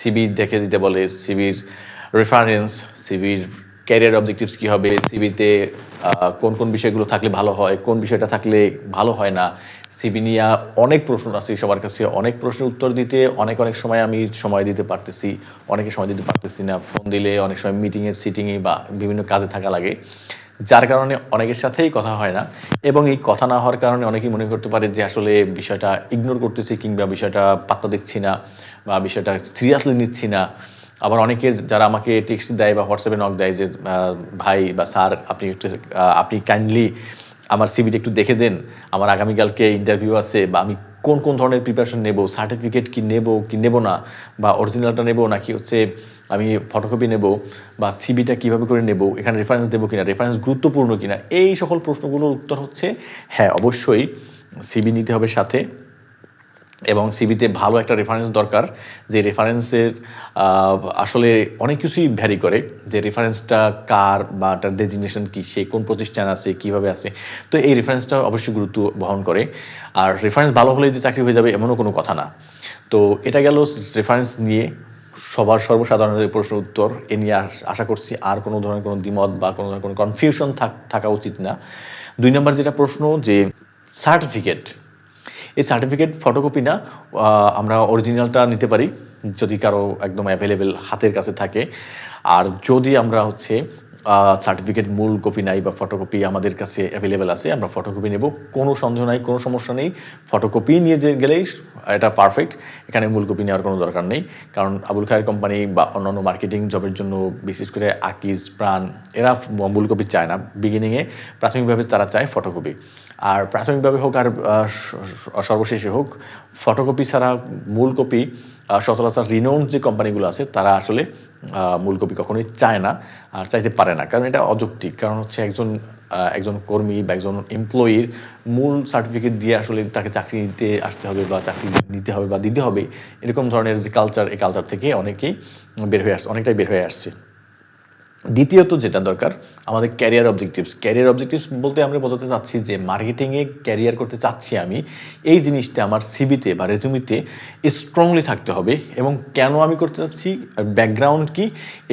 CV দেখে দিতে বলে, সিভির রেফারেন্স, সিভির ক্যারিয়ার অবজেক্টিভস কী হবে, সিভিতে কোন কোন বিষয়গুলো থাকলে ভালো হয়, কোন বিষয়টা থাকলে ভালো হয় না। সিভি নিয়ে অনেক প্রশ্ন আছে সবার কাছে, অনেক প্রশ্নের উত্তর দিতে অনেক সময় আমি সময় দিতে পারতেছি, অনেকে সময় দিতে পারতেছি না। ফোন দিলে অনেক সময় মিটিংয়ে সিটিংয়ে বা বিভিন্ন কাজে থাকা লাগে, যার কারণে অনেকের সাথেই কথা হয় না। এবং এই কথা না হওয়ার কারণে অনেকেই মনে করতে পারে যে আসলে বিষয়টা ইগনোর করতেছি, কিংবা বিষয়টা পাত্তা দিচ্ছি না, বা বিষয়টা সিরিয়াসলি নিচ্ছি না। আবার অনেকে যারা আমাকে টেক্সট দেয় বা হোয়াটসঅ্যাপে নক দেয় যে ভাই বা স্যার, আপনি কাইন্ডলি আমার সিভিটা একটু দেখে দেন, আমার আগামীকালকে ইন্টারভিউ আছে, বা আমি কোন কোন ধরনের প্রিপারেশন নেব, সার্টিফিকেট কি নেব না, বা অরিজিনালটা নেব নাকি হচ্ছে আমি ফটোকপি নেব, বা সিভিটা কীভাবে করে নেব, এখানে রেফারেন্স দেবো কিনা, রেফারেন্স গুরুত্বপূর্ণ কিনা, এই সকল প্রশ্নগুলোর উত্তর হচ্ছে হ্যাঁ, অবশ্যই সিভি নিতে হবে সাথে, এবং সিভিতে ভালো একটা রেফারেন্স দরকার। যে রেফারেন্সের আসলে অনেক কিছুই ভ্যারি করে, যে রেফারেন্সটা কার বা তার ডেজিগনেশন কী, সে কোন প্রতিষ্ঠান আছে, কীভাবে আছে। তো এই রেফারেন্সটা অবশ্যই গুরুত্ব বহন করে। আর রেফারেন্স ভালো হলেই যে চাকরি হয়ে যাবে এমনও কোনো কথা না। তো এটা গেল রেফারেন্স নিয়ে সবার সর্বসাধারণের প্রশ্ন উত্তর। এ নিয়ে আশা করছি আর কোনো ধরনের কোনো দ্বিমত বা কোনো ধরনের কোনো কনফিউশন থাকা উচিত না। 2 নম্বর যেটা প্রশ্ন, যে সার্টিফিকেট, এই সার্টিফিকেট ফটোকপি না, আমরা অরিজিনালটা নিতে পারি যদি কারো একদম অ্যাভেলেবেল হাতের কাছে থাকে। আর যদি আমরা হচ্ছে সার্টিফিকেট মূল কপি নাই বা ফটোকপি আমাদের কাছে অ্যাভেলেবেল আছে, আমরা ফটোকপি নেব, কোনো সন্দেহ নাই, কোনো সমস্যা নেই। ফটোকপি নিয়ে গেলেই এটা পারফেক্ট, এখানে মূল কপি নেওয়ার কোনো দরকার নেই। কারণ আবুল খায়ের কোম্পানি বা অন্যান্য মার্কেটিং জবের জন্য বিশেষ করে আকিজ, প্রাণ, এরা মূল কপি চায় না। বিগিনিংয়ে প্রাথমিকভাবে তারা চায় ফটোকপি। আর প্রাথমিকভাবে হোক আর সর্বশেষে হোক, ফটোকপি ছাড়া মূল কপি সচরাচর রিনোন্ড যে কোম্পানিগুলো আছে তারা আসলে মূল কপি কখনোই চায় না, আর চাইতে পারে না। কারণ এটা অযৌক্তিক। কারণ হচ্ছে একজন কর্মী বা একজন এমপ্লয়ির মূল সার্টিফিকেট দিয়ে আসলে তাকে চাকরি নিতে আসতে হবে বা চাকরি নিতে হবে বা দিতে হবে, এরকম ধরনের যে কালচার, এই কালচার থেকে অনেকটাই বের হয়ে আসছে। দ্বিতীয়ত যেটা দরকার, আমাদের ক্যারিয়ার অবজেক্টিভস বলতে আমরা বোঝাতে চাচ্ছি যে মার্কেটিংয়ে ক্যারিয়ার করতে চাচ্ছি আমি, এই জিনিসটা আমার সিভিতে বা রেজুমিতে স্ট্রংলি থাকতে হবে। এবং কেন আমি করতে চাচ্ছি, ব্যাকগ্রাউন্ড কি,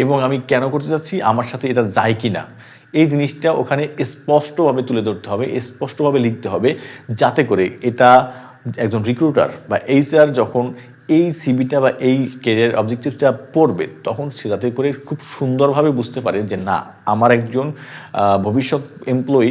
এবং আমি কেন করতে চাচ্ছি, আমার সাথে এটা যায় কি না, এই জিনিসটা ওখানে স্পষ্টভাবে তুলে ধরতে হবে, স্পষ্টভাবে লিখতে হবে, যাতে করে এটা একজন রিক্রুটার বা এইচআর যখন এই সিভিটা বা এই ক্যারিয়ার অবজেক্টিভসটা পড়বে, তখন সে যাতে করে খুব সুন্দরভাবে বুঝতে পারে যে না, আমার একজন ভবিষ্যৎ এমপ্লয়ি